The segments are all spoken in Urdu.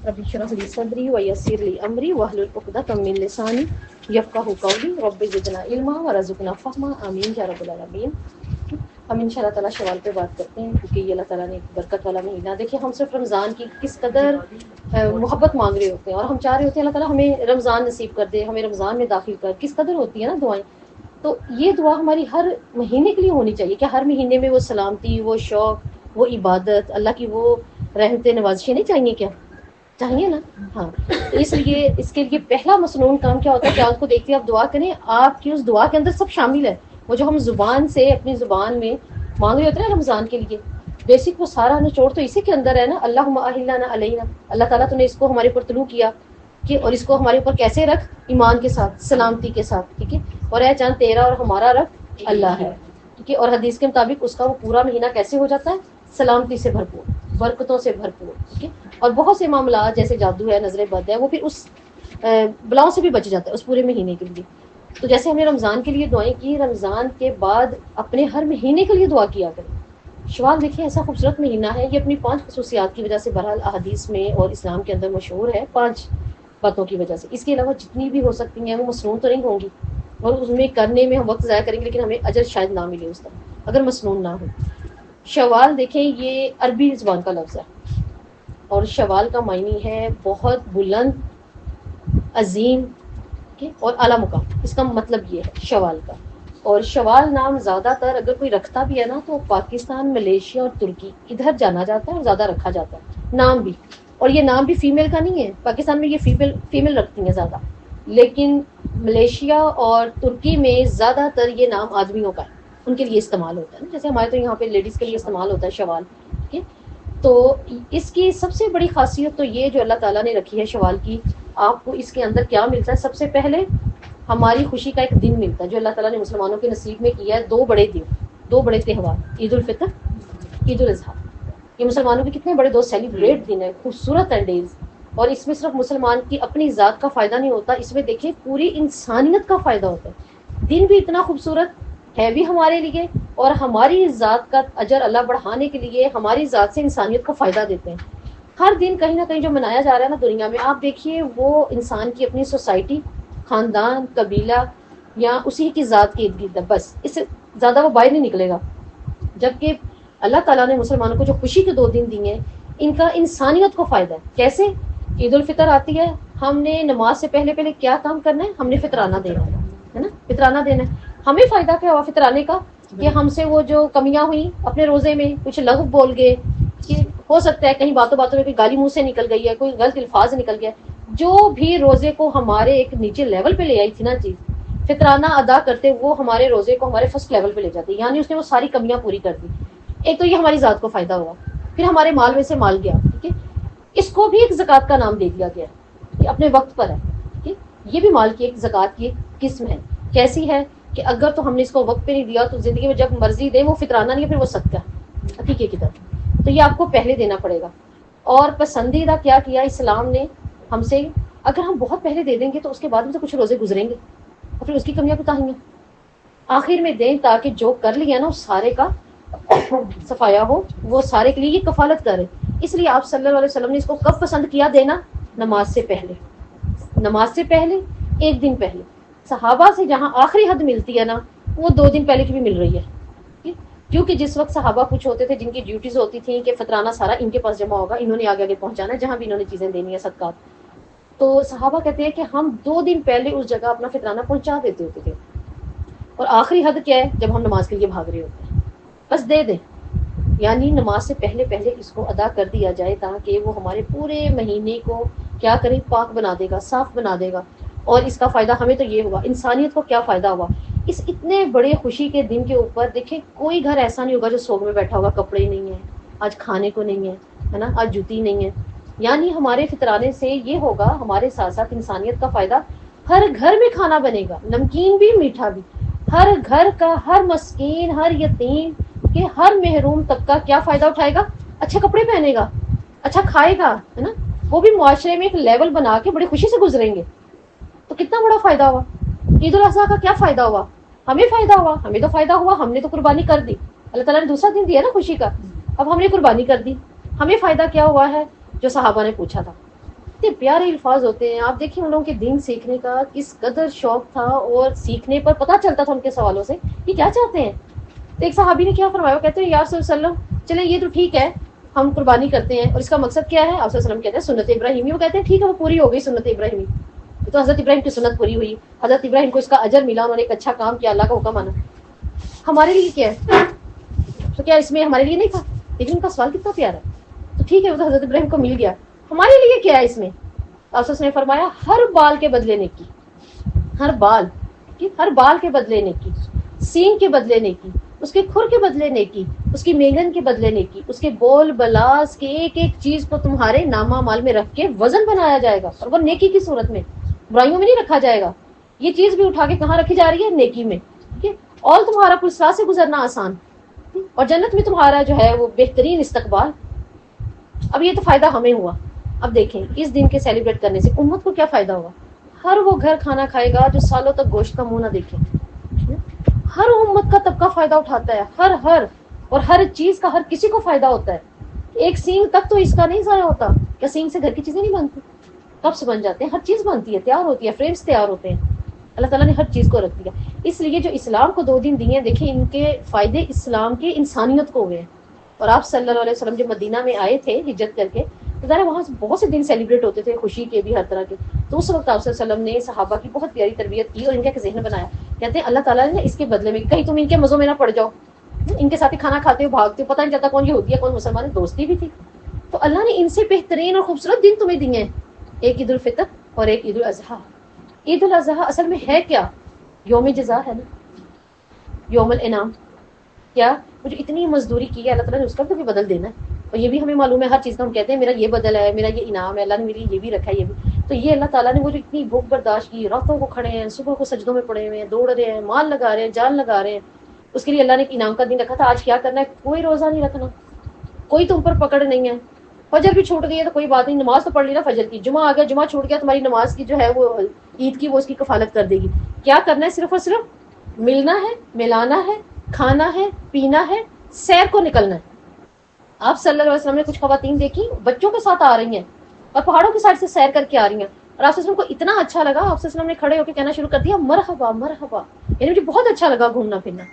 رب اشرح لي صدري ويسر لي امري واحلل عقدة من لساني يفقهوا قولي رب زدنا علما ورزقنا فهما آمین یا رب العالمین. ہم ان شاء اللہ تعالیٰ شوال پہ بات کرتے ہیں کیونکہ یہ اللہ تعالیٰ نے ایک برکت والا مہینہ. دیکھیے ہم صرف رمضان کی کس قدر محبت مانگ رہے ہوتے ہیں اور ہم چاہ رہے ہوتے ہیں اللہ تعالیٰ ہمیں رمضان نصیب کر دے, ہمیں رمضان میں داخل کر. کس قدر ہوتی ہے نا دعائیں. تو یہ دعا ہماری ہر مہینے کے لیے ہونی چاہیے کہ ہر مہینے میں وہ سلامتی, وہ شوق, وہ عبادت, اللہ کی وہ رحمت نوازشیں نہیں چاہیے کیا؟ چاہیے نا. ہاں, اس لیے اس کے لیے پہلا مسنون کام کیا ہوتا ہے کہ آپ کو دیکھتے آپ دعا کریں, آپ کی اس دعا کے اندر سب شامل ہے. وہ جو ہم زبان سے اپنی زبان میں مانگ رہے ہوتے ہیں نا رمضان کے لیے, بیسک وہ سارا نچوڑ تو اسی کے اندر ہے نا. اللہم اہلنا علینا, اللہ تعالیٰ تو نے اس کو ہمارے اوپر طلوع کیا کہ اور اس کو ہمارے اوپر کیسے رکھ, ایمان کے ساتھ, سلامتی کے ساتھ, ٹھیک ہے. اور اے چاند تیرا اور ہمارا رب اللہ ہے, ٹھیک ہے. اور حدیث کے مطابق اس کا وہ پورا مہینہ کیسے ہو جاتا ہے؟ سلامتی سے بھرپور, برکتوں سے بھرپور, ٹھیک ہے. اور بہت سے معاملات جیسے جادو ہے, نظر بد ہے, وہ پھر اس بلاؤں سے بھی بچ جاتا ہے اس پورے مہینے کے لیے. تو جیسے ہم نے رمضان کے لیے دعائیں کی, رمضان کے بعد اپنے ہر مہینے کے لیے دعا کیا کریں. شوال دیکھیں ایسا خوبصورت مہینہ ہے, یہ اپنی 5 خصوصیات کی وجہ سے بہرحال احادیث میں اور اسلام کے اندر مشہور ہے. 5 باتوں کی وجہ سے. اس کے علاوہ جتنی بھی ہو سکتی ہیں وہ مسنون تو نہیں ہوں گی اور اس میں کرنے میں ہم وقت ضائع کریں گے لیکن ہمیں اجر شاید نہ ملے اس طرح اگر مسنون نہ ہو. شوال دیکھیں یہ عربی زبان کا لفظ ہے اور شوال کا معنی ہے بہت بلند, عظیم اور اعلیٰ مقام. اس کا مطلب یہ ہے شوال کا. اور شوال نام زیادہ تر اگر کوئی رکھتا بھی ہے نا تو پاکستان, ملیشیا اور ترکی ادھر جانا جاتا ہے اور زیادہ رکھا جاتا ہے نام بھی. اور یہ نام بھی فیمیل کا نہیں ہے, پاکستان میں یہ فیمیل رکھتی ہیں زیادہ, لیکن ملیشیا اور ترکی میں زیادہ تر یہ نام آدمیوں کا ہے, ان کے لیے استعمال ہوتا ہے نا. جیسے ہمارے تو یہاں پہ لیڈیز کے لیے استعمال ہوتا ہے شوال, ٹھیک ہے. تو اس کی سب سے بڑی خاصیت تو یہ جو اللہ تعالیٰ نے رکھی ہے شوال کی, آپ کو اس کے اندر کیا ملتا ہے؟ سب سے پہلے ہماری خوشی کا ایک دن ملتا ہے جو اللہ تعالیٰ نے مسلمانوں کے نصیب میں کیا ہے. 2 بڑے دن, 2 بڑے تہوار, عید الفطر, عید الاضحیٰ. یہ مسلمانوں کے کتنے بڑے 2 سیلیبریٹ دن ہیں, خوبصورت ہے ڈیز. اور اس میں صرف مسلمان کی اپنی ذات کا فائدہ نہیں ہوتا, اس میں دیکھیں پوری انسانیت کا فائدہ ہوتا ہے. دن بھی اتنا خوبصورت ہے بھی ہمارے لیے اور ہماری ذات کا اجر اللہ بڑھانے کے لیے ہماری ذات سے انسانیت کا فائدہ دیتے ہیں. ہر دن کہیں نہ کہیں جو منایا جا رہا ہے نا دنیا میں, آپ دیکھیے وہ انسان کی اپنی سوسائٹی, خاندان, قبیلہ یا اسی کی ذات کے ارد گرد, بس اس سے زیادہ وہ باہر نہیں نکلے گا. جبکہ اللہ تعالیٰ نے مسلمانوں کو جو خوشی کے 2 دن دیے ہیں, ان کا انسانیت کو فائدہ ہے. کیسے؟ عید الفطر آتی ہے, ہم نے نماز سے پہلے کیا کام کرنا ہے؟ ہم نے فطرانہ دینا ہے نا, فطرانہ دینا ہے. ہمیں فائدہ کیا ہوا فطرانے کا کہ ہم سے وہ جو کمیاں ہوئیں اپنے روزے میں, کچھ لغو بول گئے, کہ ہو سکتا ہے کہیں باتوں میں کوئی گالی منہ سے نکل گئی ہے, کوئی غلط الفاظ نکل گیا, جو بھی روزے کو ہمارے ایک نیچے لیول پہ لے آئی تھی نا چیز, فطرانہ ادا کرتے وہ ہمارے روزے کو ہمارے فرسٹ لیول پہ لے جاتی, یعنی اس نے وہ ساری کمیاں پوری کر دی. ایک تو یہ ہماری ذات کو فائدہ ہوا, پھر ہمارے مال میں سے مال گیا, ٹھیک ہے. اس کو بھی ایک زکوٰۃ کا نام دے دیا گیا, یہ اپنے وقت پر ہے, ٹھیک ہے. یہ بھی مال کی ایک زکوٰۃ کی ایک قسم ہے. کیسی ہے کہ اگر تو ہم نے اس کو وقت پہ نہیں دیا تو زندگی میں جب مرضی دے, وہ فطرانہ نہیں ہے, پھر وہ صدقہ عقیقے کی طرف, تو یہ آپ کو پہلے دینا پڑے گا. اور پسندیدہ کیا کیا اسلام نے ہم سے, اگر ہم بہت پہلے دے دیں گے تو اس کے بعد میں تو کچھ روزے گزریں گے اور پھر اس کی کمیاں کوتاہیاں آخر میں دیں, تاکہ جو کر لیا نا اس سارے کا صفایا ہو, وہ سارے کے لیے یہ کفالت کرے. اس لیے آپ صلی اللہ علیہ وسلم نے اس کو کب پسند کیا دینا؟ نماز سے پہلے, نماز سے پہلے 1 دن پہلے. صحابہ سے جہاں آخری حد ملتی ہے نا, وہ 2 دن پہلے کی بھی مل رہی ہے, کیونکہ جس وقت صحابہ کچھ ہوتے تھے جن کی ڈیوٹیز ہوتی تھیں کہ فطرانہ سارا ان کے پاس جمع ہوگا, انہوں نے آگے پہنچانا ہے جہاں بھی انہوں نے چیزیں دینی ہے صدقات, تو صحابہ کہتے ہیں کہ ہم 2 دن پہلے اس جگہ اپنا فطرانہ پہنچا دیتے ہوتے تھے. اور آخری حد کیا ہے؟ جب ہم نماز کے لیے بھاگ رہے ہوتے ہیں, بس دے دیں, یعنی نماز سے پہلے اس کو ادا کر دیا جائے تاکہ وہ ہمارے پورے مہینے کو کیا کرے؟ پاک بنا دے گا, صاف بنا دے گا. اور اس کا فائدہ ہمیں تو یہ ہوا, انسانیت کو کیا فائدہ ہوا اس اتنے بڑے خوشی کے دن کے اوپر. دیکھیں کوئی گھر ایسا نہیں ہوگا جو سوگ میں بیٹھا ہوگا, کپڑے نہیں ہیں, آج کھانے کو نہیں ہے نا, آج جوتی نہیں ہے. یعنی ہمارے فطرانے سے یہ ہوگا, ہمارے ساتھ ساتھ انسانیت کا فائدہ, ہر گھر میں کھانا بنے گا, نمکین بھی میٹھا بھی, ہر گھر کا ہر مسکین, ہر یتیم کہ ہر محروم طبقہ کیا فائدہ اٹھائے گا؟ اچھے کپڑے پہنے گا, اچھا کھائے گا, ہے نا. وہ بھی معاشرے میں ایک لیول بنا کے بڑی خوشی سے گزریں گے. تو کتنا بڑا فائدہ ہوا. عید الاضحیٰ کا کیا فائدہ ہوا؟ ہمیں فائدہ ہوا, ہمیں تو فائدہ ہوا, ہم نے تو قربانی کر دی. اللہ تعالیٰ نے دوسرا دن دیا نا خوشی کا, اب ہم نے قربانی کر دی. ہمیں فائدہ کیا ہوا ہے؟ جو صحابہ نے پوچھا تھا کتنے پیارے الفاظ ہوتے ہیں. آپ دیکھیں ان لوگوں کے دین سیکھنے کا کس قدر شوق تھا, اور سیکھنے پر پتہ چلتا تھا ان کے سوالوں سے یہ کیا چاہتے ہیں. تو ایک صحابی نے کیا فرمایا, وہ کہتے ہیں یا رسول اللہ صلی اللہ علیہ وسلم چلیں یہ تو ٹھیک ہے ہم قربانی کرتے ہیں, اور اس کا مقصد کیا ہے؟ آپ صلی اللہ علیہ وسلم کہتے ہیں سنت ابراہیمی. وہ کہتے ہیں ٹھیک ہے وہ پوری ہو گئی سنت ابراہیمی, تو حضرت ابراہیم کی سنت پوری ہوئی, حضرت ابراہیم کو اس کا اجر ملا, انہوں نے ایک اچھا کام کیا, اللہ کا حکم مانا. ہمارے لیے کیا ہے؟ تو کیا اس میں ہمارے لیے نہیں تھا؟ لیکن ان کا سوال کتنا پیارا ہے. تو ٹھیک ہے وہ تو حضرت ابراہیم کو مل گیا, ہمارے لیے کیا ہے اس میں؟ آپ نے فرمایا ہر بال کے بدلے نیکی, ہر بال کے بدلے نیکی, سینگ کے بدلے نیکی, اس کے کھر کے بدلے نیکی, اس کی مینگن کے بدلے نیکی, اس کے بول بلاس کے ایک ایک چیز کو تمہارے نامہ مال میں رکھ کے وزن بنایا جائے گا, اور وہ نیکی کی صورت میں, برائیوں میں نہیں رکھا جائے گا. یہ چیز بھی اٹھا کے کہاں رکھی جا رہی ہے؟ نیکی میں. ٹھیک ہے, اور تمہارا پلسرا سے گزرنا آسان, اور جنت میں تمہارا جو ہے وہ بہترین استقبال. اب یہ تو فائدہ ہمیں ہوا. اب دیکھیں اس دن کے سیلیبریٹ کرنے سے امت کو کیا فائدہ ہوا. ہر وہ گھر کھانا کھائے گا جو سالوں تک گوشت کا منہ نہ دیکھے. ہر امت کا طبقہ فائدہ اٹھاتا ہے, ہر اور ہر چیز کا ہر کسی کو فائدہ ہوتا ہے. ایک سینگ تک تو اس کا نہیں ضائع ہوتا. کیا سینگ سے گھر کی چیزیں نہیں بنتی؟ کب سے بن جاتے ہیں, ہر چیز بنتی ہے, تیار ہوتی ہے, فریمز تیار ہوتے ہیں. اللہ تعالیٰ نے ہر چیز کو رکھ دیا. اس لیے جو اسلام کو 2 دن دیے ہیں, دیکھیں ان کے فائدے اسلام کے انسانیت کو ہوئے ہیں. اور آپ صلی اللہ علیہ وسلم جب مدینہ میں آئے تھے ہجرت کر کے, تو ظاہر وہاں بہت سے دن سیلیبریٹ ہوتے تھے, خوشی کے بھی, ہر طرح کے. تو اس وقت آپ صلی اللہ علیہ وسلم نے صحابہ کی بہت پیاری تربیت کی اور ان کا ایک ذہن بنایا. کہتے ہیں اللہ تعالیٰ نے اس کے بدلے میں, کہیں تم ان کے مزوں میں نہ پڑ جاؤ, ان کے ساتھ کھانا کھاتے ہو, بھاگتے ہو, پتہ نہیں چلتا کون یہودی ہے کون مسلمان ہے, دوستی بھی تھی. تو اللہ نے ان سے بہترین اور خوبصورت دن تمہیں دیے ہیں, ایک عید الفطر اور ایک عید الاضحیٰ. عید الاضحیٰ اصل میں ہے کیا؟ یوم جزا ہے نا, یوم الانعام. کیا وہ جو اتنی مزدوری کی ہے اللہ تعالیٰ نے اس کا بھی بدل دینا ہے. اور یہ بھی ہمیں معلوم ہے, ہر چیز کا ہم کہتے ہیں میرا یہ بدل ہے, میرا یہ انعام ہے, اللہ نے میری یہ بھی رکھا ہے, یہ بھی. تو یہ اللہ تعالیٰ نے وہ جو اتنی بھوک برداشت کی, راتوں کو کھڑے ہیں, صبح کو سجدوں میں پڑے ہوئے ہیں, دوڑ رہے ہیں, مال لگا رہے ہیں, جان لگا رہے ہیں, اس کے لیے اللہ نے ایک انعام کا دن رکھا تھا. آج کیا کرنا ہے؟ کوئی روزہ نہیں رکھنا, کوئی تم پر پکڑ نہیں ہے. فجر بھی چھوٹ گئی ہے تو کوئی بات نہیں, نماز تو پڑھ لی نا فجر کی, جمعہ آ گیا, جمعہ چھوٹ گیا, تمہاری نماز کی جو ہے وہ عید کی وہ اس کی کفالت کر دے گی. کیا کرنا ہے؟ صرف اور صرف ملنا ہے, ملانا ہے, کھانا ہے, پینا ہے, سیر کو نکلنا ہے. آپ صلی اللہ علیہ وسلم نے کچھ خواتین دیکھی بچوں کے ساتھ آ رہی ہیں اور پہاڑوں کی سائڈ سے سیر کر کے آ رہی ہیں, اور آپ صلی اللہ علیہ وسلم کو اتنا اچھا لگا, آپ صلی اللہ علیہ وسلم نے کھڑے ہو کے کہنا شروع کر دیا مرحبا مرحبا, یعنی مجھے بہت اچھا لگا گھومنا پھرنا.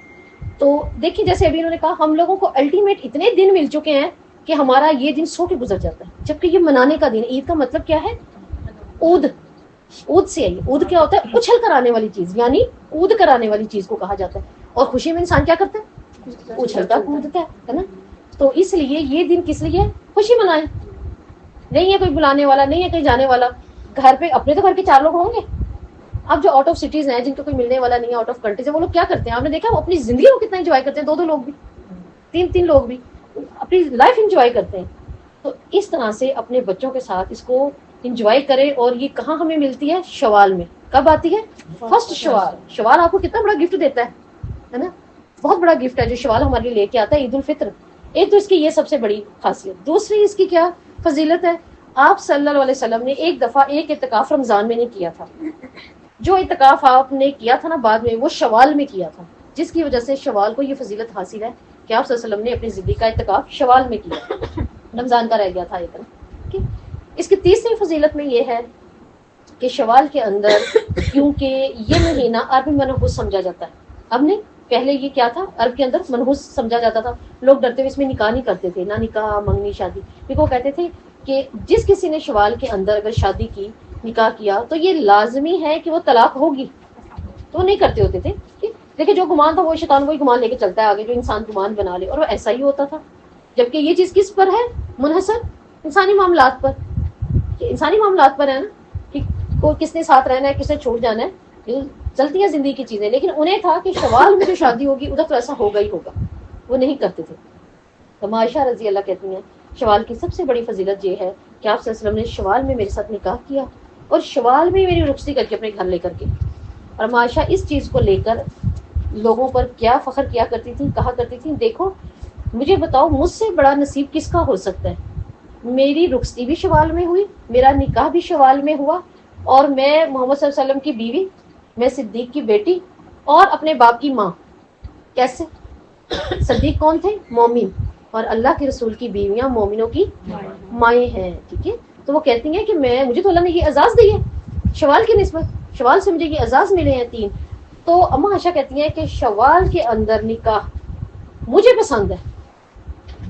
تو دیکھیں جیسے ابھی انہوں نے کہا ہم لوگوں کو الٹیمیٹ اتنے دن مل چکے ہیں کہ ہمارا یہ دن سو کے گزر جاتا ہے, جبکہ یہ منانے کا دن. عید کا مطلب کیا ہے؟ اود سے آئی. اود کیا ہوتا ہے؟ اچھل کرانے والی چیز, یعنی اود کرانے والی چیز کو کہا جاتا ہے. اور خوشی میں انسان کیا کرتا ہے؟ اچھلتا کودتا ہے نا. تو اس لیے یہ دن کس لیے؟ خوشی منائیں. نہیں ہے کوئی بلانے والا, نہیں ہے کہیں جانے والا, گھر پہ اپنے تو گھر کے 4 لوگ ہوں گے. اب جو آؤٹ آف سٹیز ہیں, جن کو کوئی ملنے والا نہیں ہے, آؤٹ آف کنٹریز ہیں, وہ لوگ کیا کرتے ہیں؟ آپ نے دیکھا وہ اپنی زندگی کو کتنا انجوائے کرتے ہیں, 2 لوگ بھی, 3 لوگ بھی اپنی لائف انجوائے کرتے ہیں. تو اس طرح سے اپنے بچوں کے ساتھ اس کو انجوائے کریں. اور یہ کہاں ہمیں ملتی ہے؟ شوال میں. کب آتی ہے؟ فرسٹ شوال. شوال آپ کو کتنا بڑا گفٹ دیتا ہے نا, بہت بڑا گفٹ ہے جو شوال ہمارے لیے لے کے آتا ہے. عید الفطر ایک تو اس کی یہ سب سے بڑی خاصیت. دوسری اس کی کیا فضیلت ہے؟ آپ صلی اللہ علیہ وسلم نے ایک دفعہ ایک اعتکاف رمضان میں نہیں کیا تھا. جو اعتکاف آپ نے کیا تھا نا بعد میں, وہ شوال میں کیا تھا, جس کی وجہ سے شوال کو یہ فضیلت حاصل ہے کہ آپ صلی اللہ علیہ وسلم نے اپنی زندگی کا اعتکاف شوال میں کیا, رمضان کا رہ گیا تھا ایک دن. اس کی تیسری فضیلت میں یہ ہے کہ شوال کے اندر, کیونکہ یہ مہینہ عربی منحوس سمجھا جاتا ہے. اب نہیں, پہلے یہ کیا تھا؟ عرب کے اندر منحوس سمجھا جاتا تھا. لوگ ڈرتے ہوئے اس میں نکاح نہیں کرتے تھے, نہ نکاح منگنی شادی, کیونکہ وہ کہتے تھے کہ جس کسی نے شوال کے اندر اگر شادی کی, نکاح کیا, تو یہ لازمی ہے کہ وہ طلاق ہوگی. تو وہ نہیں کرتے ہوتے تھے. دیکھیں جو گمان تھا وہ شیطان وہی گمان لے کے چلتا ہے آگے, جو انسان گمان بنا لے, اور وہ ایسا ہی ہوتا تھا. جبکہ یہ چیز کس پر ہے منحصر؟ انسانی معاملات پر. انسانی معاملات پر ہے نا, کہ کس نے ساتھ رہنا ہے, کس نے چھوٹ جانا ہے, یہ چلتی ہیں زندگی کی چیزیں. لیکن انہیں تھا کہ شوال میں جو شادی ہوگی ادھر تو ایسا ہوگا ہی ہوگا, وہ نہیں کرتے تھے. تو عائشہ رضی اللہ کہتی ہیں شوال کی سب سے بڑی فضیلت یہ ہے کہ آپ صلی اللہ علیہ وسلم نے شوال میں میرے ساتھ نکاح کیا, اور شوال میں میری رخصتی کر کے اپنے گھر لے کر کے. اور عائشہ اس چیز کو لے کر لوگوں پر کیا فخر کیا کرتی تھی, کہا کرتی تھی دیکھو مجھے بتاؤ مجھ سے بڑا نصیب کس کا ہو سکتا ہے. میری رخصتی بھی شوال میں ہوئی, میرا نکاح بھی شوال میں ہوا, اور میں محمد صلی اللہ علیہ وسلم کی بیوی, میں صدیق کی بیٹی, اور اپنے باپ کی ماں. کیسے؟ صدیق کون تھے؟ مومن, اور اللہ کے رسول کی بیویاں مومنوں کی مائیں ہیں. ٹھیک ہے, تو تو وہ کہتی ہیں کہ مجھے تو اللہ نے یہ اعزاز دی ہے شوال کی نسبت، شوال سے مجھے یہ اعزاز ملے ہیں 3. تو اما عائشہ کہتی ہیں کہ شوال کے اندر نکاح مجھے پسند ہے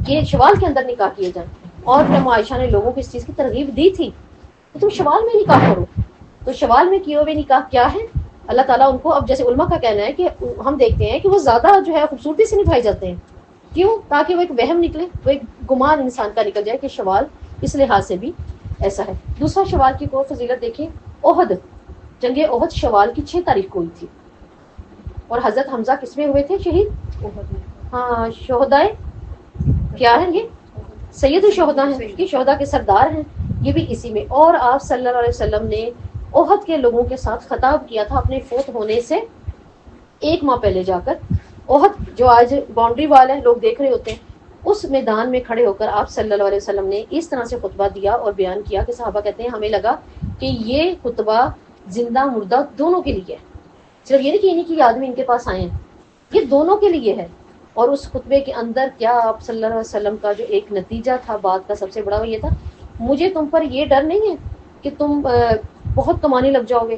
کہ شوال کے اندر نکاح کیے جائیں. اور پھر اما عائشہ نے لوگوں کو اس چیز کی ترغیب دی تھی کہ تم شوال میں نکاح کرو. تو شوال میں کیے ہوئے نکاح کیا ہے؟ اللہ تعالیٰ ان کو، اب جیسے علماء کا کہنا ہے کہ ہم دیکھتے ہیں کہ وہ زیادہ جو ہے خوبصورتی سے نبھائے جاتے ہیں. کیوں؟ تاکہ وہ ایک وہم نکلے، وہ ایک گمان انسان کا نکل جائے کہ شوال اس لحاظ سے بھی ایسا ہے. دوسرا شوال کی کو فضیلت دیکھیں، احد، جنگ احد شوال کی 6 تاریخ کو ہوئی تھی. اور حضرت حمزہ کس میں ہوئے تھے شہید؟ ہاں، شہدائے کیا ہیں یہ؟ سید الشہداء ہیں، یہ شہداء کے سردار ہیں، یہ بھی اسی میں. اور آپ صلی اللہ علیہ وسلم نے احد کے لوگوں کے ساتھ خطاب کیا تھا اپنے فوت ہونے سے 1 ماہ پہلے جا کر. احد جو آج باؤنڈری وال ہے، لوگ دیکھ رہے ہوتے ہیں، اس میدان میں کھڑے ہو کر آپ صلی اللہ علیہ وسلم نے اس طرح سے خطبہ دیا اور بیان کیا کہ صحابہ کہتے ہیں ہمیں لگا کہ یہ خطبہ زندہ مردہ دونوں کے لیے ہے. صرف یہ نہیں کہ انہیں کی یاد میں ان کے پاس آئے ہیں، یہ دونوں کے لیے ہے. اور اس خطبے کے اندر کیا آپ صلی اللہ علیہ وسلم کا جو ایک نتیجہ تھا بات کا سب سے بڑا وہ یہ تھا، مجھے تم پر یہ ڈر نہیں ہے کہ تم بہت کمانے لگ جاؤ گے،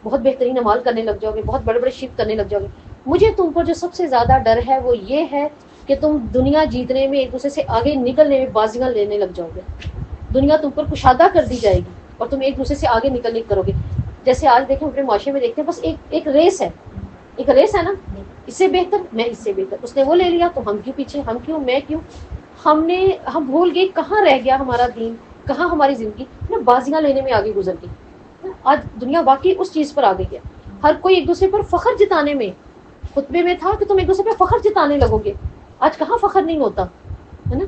بہت بہترین اعمال کرنے لگ جاؤ گے، بہت بڑے بڑے شرک کرنے لگ جاؤ گے. مجھے تم پر جو سب سے زیادہ ڈر ہے وہ یہ ہے کہ تم دنیا جیتنے میں ایک دوسرے سے آگے نکلنے میں بازیاں لینے لگ جاؤ گے. دنیا تم پر کشادہ کر دی جائے گی اور تم ایک دوسرے سے آگے نکلنے کرو گے. جیسے آج دیکھیں اپنے معاشرے میں دیکھتے ہیں، بس ایک ریس ہے، ایک ریس ہے نا، اس سے بہتر میں اس سے بہتر، اس نے وہ لے لیا تو ہم کیوں پیچھے، ہم کیوں، میں کیوں. ہم بھول گئے کہاں رہ گیا ہمارا دین، کہاں ہماری زندگی بازیاں لینے میں آگے گزر گئی. آج دنیا واقعی اس چیز پر آ گئی ہے، ہر کوئی ایک دوسرے پر فخر جتانے میں. خطبے میں تھا کہ تم ایک دوسرے پر فخر جتانے لگو گے، آج کہاں فخر نہیں ہوتا ہے نا.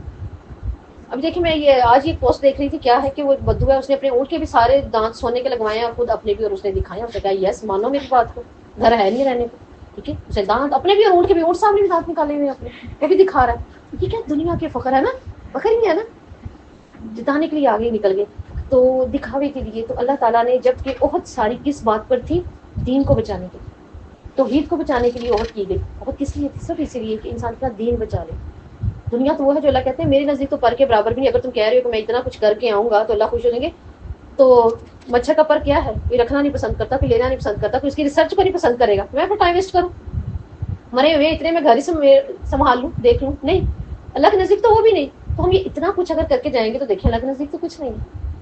اب دیکھیں میں یہ آج یہ پوسٹ دیکھ رہی تھی، کیا ہے کہ وہ ایک بدو ہے، اس نے اپنے اونٹ کے بھی سارے دانت سونے کے لگوائے ہیں اور خود اپنے بھی، اور اس نے دکھائے، اس نے کہا یس مانو میری بات کو، گھر ہے نہیں رہنے کو. ٹھیک ہے، اسے دانت اپنے بھی اور اونٹ کے بھی، اونٹ سامنے بھی دانت نکالے ہوئے اپنے، وہ بھی دکھا رہا ہے. یہ کیا دنیا کے فخر ہے نا، فخر ہی ہے نا، جتانے کے لیے آگے نکل گئے تو دکھاوے کے لیے. تو اللہ تعالیٰ نے جب کہ عہد ساری کس بات پر تھی؟ دین کو بچانے کے لیے، توحید کو بچانے کے لیے عہد کی گئی. عہد کس لیے تھی؟ صرف اسی لیے کہ انسان اپنا دین بچا لے. دنیا تو وہ ہے جو اللہ کہتے ہیں میرے نزدیک تو پر کے برابر بھی نہیں. اگر تم کہہ رہے ہو کہ میں اتنا کچھ کر کے آؤں گا تو اللہ خوش ہو جائیں گے، تو مچھر کا پر کیا ہے؟ کوئی رکھنا نہیں پسند کرتا، کوئی لینا نہیں پسند کرتا، کوئی اس کی ریسرچ کو نہیں پسند کرے گا. میں پھر ٹائم ویسٹ کروں، مرے ہوئے اتنے میں گھر ہی سنبھال لوں، دیکھ لوں؟ نہیں، اللہ کے نزدیک تو وہ بھی نہیں. تو ہم یہ اتنا کچھ اگر کر کے جائیں گے تو دیکھیں اللہ کے نزدیک تو کچھ نہیں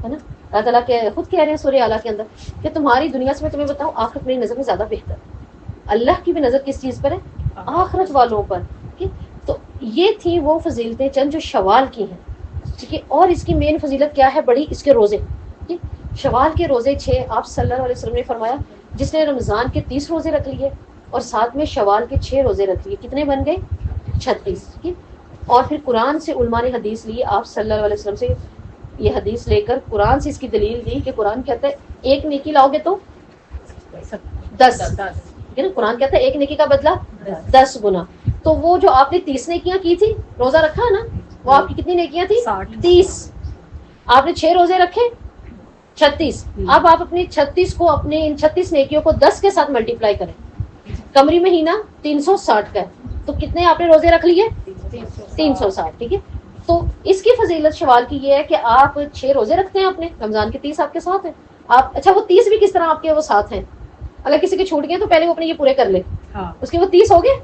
ہے نا. اللہ تعالیٰ خود کہہ رہے ہیں سورہ اعلیٰ کے اندر کہ تمہاری دنیا سے میں تمہیں بتاؤں آخرت میری نظر میں زیادہ بہتر. اللہ کی بھی نظر کس چیز پر ہے؟ آخرت والوں پر. تو یہ تھی وہ فضیلتیں چند جو شوال کی ہیں. ٹھیک ہے، اور اس کی مین فضیلت کیا ہے بڑی؟ اس کے روزے. شوال کے روزے 6 آپ صلی اللہ علیہ وسلم نے فرمایا جس نے رمضان کے 30 روزے رکھ لیے اور ساتھ میں شوال کے 6 روزے رکھ لیے، کتنے بن گئے؟ 36. اور پھر قرآن سے علماء نے حدیث لی، آپ صلی اللہ علیہ وسلم سے یہ حدیث لے کر قرآن سے اس کی دلیل دی کہ قرآن کہتا ہے ایک نیکی لاؤ گے تو 10. قرآن کہتا ہے ایک نیکی کا بدلہ 10 گنا. تو وہ جو آپ نے 30 نیکیاں کی تھی، روزہ رکھا ہے نا، وہ آپ کی کتنی نیکیاں تھی؟ 30. آپ نے 6 روزے رکھے، 36. اب آپ اپنی 36 کو، اپنے ان 36 نیکیوں کو 10 کے ساتھ ملٹیپلائی کریں. قمری مہینہ 360 کا ہے، تو کتنے آپ نے روزے رکھ لیے؟ 360. ٹھیک ہے، تو اس کی فضیلت شوال کی یہ ہے کہ آپ 6 روزے رکھتے ہیں اپنے، رمضان کے 30 آپ کے ساتھ ہیں. آپ اچھا وہ 30 بھی کس طرح آپ کے وہ ساتھ ہیں؟ اگر کسی کے چھوٹ گئے تو پہلے وہ اپنے یہ پورے کر لے، اس کے وہ 30 ہو گئے،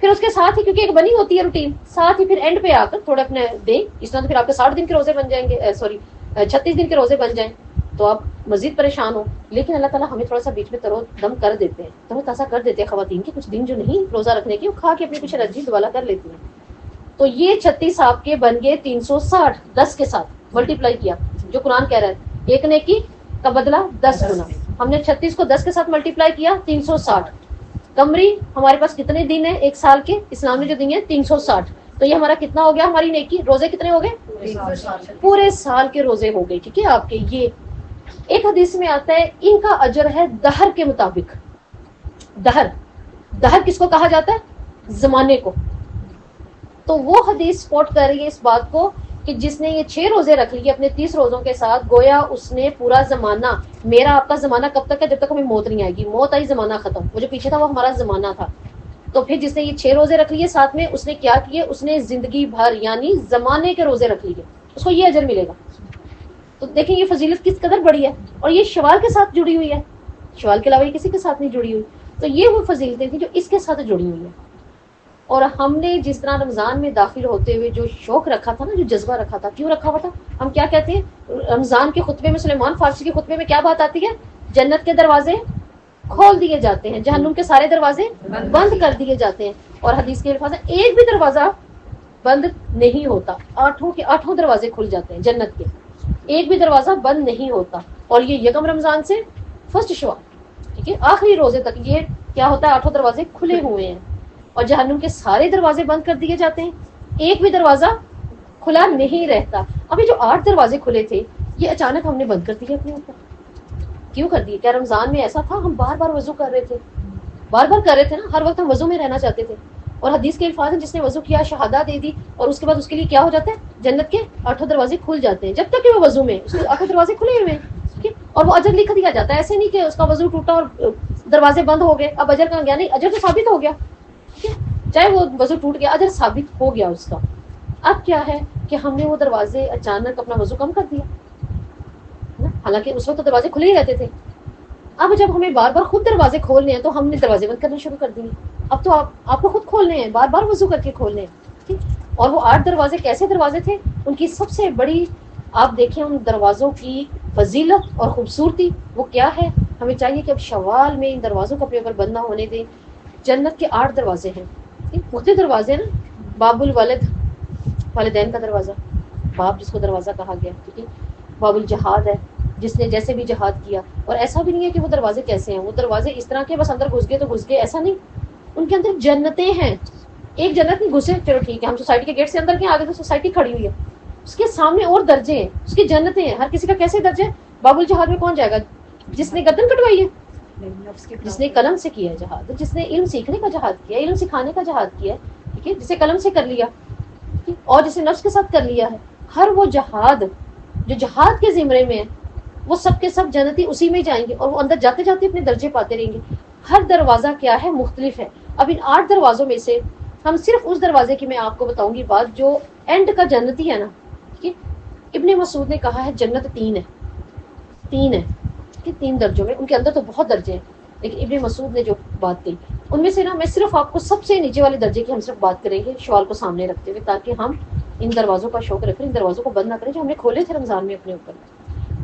پھر اس کے ساتھ ہی کیونکہ ایک بنی ہوتی ہے روٹین، ساتھ ہی پھر اینڈ پہ آ کر تھوڑا اپنے دیں، اس طرح پھر آپ کے 60 دن کے روزے بن جائیں گے، 36 دن کے روزے بن جائیں تو آپ مزید پریشان ہو. لیکن اللہ تعالیٰ ہمیں تھوڑا سا بیچ میں ترو دم کر دیتے ہیں، ترو تازہ کر دیتے ہیں خواتین کے کچھ دن جو نہیں روزہ رکھنے کی، وہ کھا کے اپنی کچھ انرجی دوبارہ کر لیتی ہیں. تو یہ 36 آپ کے بن گئے 360، 10 کے ساتھ ملٹیپلائی کیا، جو قرآن کہہ رہا ہے ایک نیکی کا بدلہ 10 گنا. ہم نے 36 کو 10 کے ساتھ ملٹیپلائی کیا 360. قمری ہمارے پاس کتنے دن ہیں ایک سال کے؟ اسلام نے جو دن ہے 360. تو یہ ہمارا کتنا ہو گیا؟ ہماری نیکی روزے کتنے ہو گئے؟ پورے سال کے روزے ہو گئے. ٹھیک ہے، آپ کے یہ ایک حدیث میں آتا ہے ان کا اجر ہے دہر کے مطابق. دہر کس کو کہا جاتا ہے؟ زمانے کو. تو وہ حدیث سپورٹ کر رہی ہے اس بات کو کہ جس نے یہ 6 روزے رکھ لیے اپنے 30 روزوں کے ساتھ، گویا اس نے پورا زمانہ، میرا آپ کا زمانہ کب تک ہے؟ جب تک ہمیں موت نہیں آئے گی. موت آئی زمانہ ختم، وہ جو پیچھے تھا وہ ہمارا زمانہ تھا. تو پھر جس نے یہ 6 روزے رکھ لیے ساتھ میں، اس نے کیا کیے؟ اس نے زندگی بھر یعنی زمانے کے روزے رکھ لیے، اس کو یہ اجر ملے گا. تو دیکھیں یہ فضیلت کس قدر بڑی ہے، اور یہ شوال کے ساتھ جڑی ہوئی ہے، شوال کے علاوہ یہ کسی کے ساتھ نہیں جڑی ہوئی. تو یہ وہ فضیلتیں تھیں جو اس کے ساتھ جڑی ہوئی ہیں. اور ہم نے جس طرح رمضان میں داخل ہوتے ہوئے جو شوق رکھا تھا نا، جو جذبہ رکھا تھا، کیوں رکھا ہوا تھا؟ ہم کیا کہتے ہیں رمضان کے خطبے میں، سلیمان فارسی کے خطبے میں کیا بات آتی ہے؟ جنت کے دروازے کھول دیے جاتے ہیں، جہنم کے سارے دروازے بند کر دیے جاتے ہیں. اور حدیث کے الفاظ ہیں ایک بھی دروازہ بند نہیں ہوتا، آٹھوں کے آٹھوں دروازے کھل جاتے ہیں جنت کے، ایک بھی دروازہ بند نہیں ہوتا. اور یہ یکم رمضان سے فرسٹ شوال، ٹھیک ہے، آخری روزے تک یہ کیا ہوتا ہے؟ آٹھوں دروازے کھلے ہوئے ہیں. اور جہنم کے سارے دروازے بند کر دیے جاتے ہیں، ایک بھی دروازہ کھلا نہیں رہتا. ابھی جو 8 دروازے کھلے تھے یہ اچانک ہم نے بند کر دیے اپنے اوپر. کیوں کر دیے؟ کیا رمضان میں ایسا تھا ہم بار بار وضو کر رہے تھے، بار بار کر رہے تھے نا، ہر وقت ہم وضو میں رہنا چاہتے تھے. اور حدیث کے الفاظ ہیں جس نے وضو کیا، شہادہ دے دی، اور اس کے بعد اس کے لیے کیا ہو جاتا ہے؟ جنت کے 8 دروازے کھل جاتے ہیں. جب تک کہ وہ وضو میں، اس کے 8 دروازے کھلے ہوئے ہیں، اور وہ اجر لکھ دیا جاتا ہے. ایسے نہیں کہ اس کا وضو ٹوٹا اور دروازے بند ہو گئے، اب اجر کہاں گیا؟ نہیں، اجر تو ثابت ہو گیا، ٹھیک ہے، چاہے وہ وضو ٹوٹ گیا، اجر ثابت ہو گیا اس کا. اب کیا ہے کہ ہم نے وہ دروازے اچانک اپنا وضو کم کر دیا، حالانکہ اس وقت تو دروازے کھلے ہی رہتے تھے. اب جب ہمیں بار بار خود دروازے کھولنے ہیں تو ہم نے دروازے بند کرنا شروع کر دیے. اب تو آپ کو خود کھولنے ہیں، بار بار وضو کر کے کھولنے ہیں، ٹھیک. اور وہ 8 دروازے کیسے دروازے تھے؟ ان کی سب سے بڑی آپ دیکھیں ان دروازوں کی فضیلت اور خوبصورتی وہ کیا ہے. ہمیں چاہیے کہ اب شوال میں ان دروازوں کو اپنے اوپر بند نہ ہونے دیں. جنت کے 8 دروازے ہیں، مختلف دروازے ہیں نا. باب الولد، والدین کا دروازہ، باپ جس کو دروازہ کہا گیا، ٹھیک ہے. باب الجہاد ہے، جس نے جیسے بھی جہاد کیا. اور ایسا بھی نہیں ہے کہ وہ دروازے کیسے ہیں، وہ دروازے اس طرح کے بس اندر گھس گئے تو گھس گئے، ایسا نہیں. ان کے اندر جنتیں ہیں. ایک جنت نہیں گھسے چلو ٹھیک ہے، ہم سوسائٹی کے گیٹ سے اندر گئے، آگے تو سوسائٹی کھڑی ہوئی ہے، اس کے سامنے اور درجے ہیں، اس کی جنتیں ہیں. ہر کسی کا کیسے درجہ ہے؟ باب الجہاد میں کون جائے گا؟ جس نے گردن کٹوائی ہے، جس نے قلم سے کیا ہے جہاد، جس نے علم سیکھنے کا جہاد کیا ہے، علم سکھانے کا جہاد کیا ہے، ٹھیک ہے، جسے قلم سے کر لیا، اور جسے نفس کے ساتھ کر لیا ہے. ہر وہ جہاد جو جہاد کے زمرے میں ہے وہ سب کے سب جنتی اسی میں جائیں گے، اور وہ اندر جاتے جاتے اپنے درجے پاتے رہیں گے. ہر دروازہ کیا ہے؟ مختلف ہے. اب ان 8 دروازوں میں سے ہم صرف اس دروازے کی میں آپ کو بتاؤں گی بات جو اینڈ کا جنتی ہے نا، ٹھیک ہے. ابن مسعود نے کہا ہے جنت 3 ہے، 3 ہے کہ 3 درجوں میں، ان کے اندر تو بہت درجے ہیں، لیکن ابن مسعود نے جو بات کہی ان میں سے نا میں صرف آپ کو سب سے نیچے والے درجے کی ہم صرف بات کریں گے، شوال کو سامنے رکھتے ہوئے، تاکہ ہم ان دروازوں کا شوق رکھیں، ان دروازوں کو بند نہ کریں جو ہم نے کھولے تھے رمضان میں اپنے اوپر.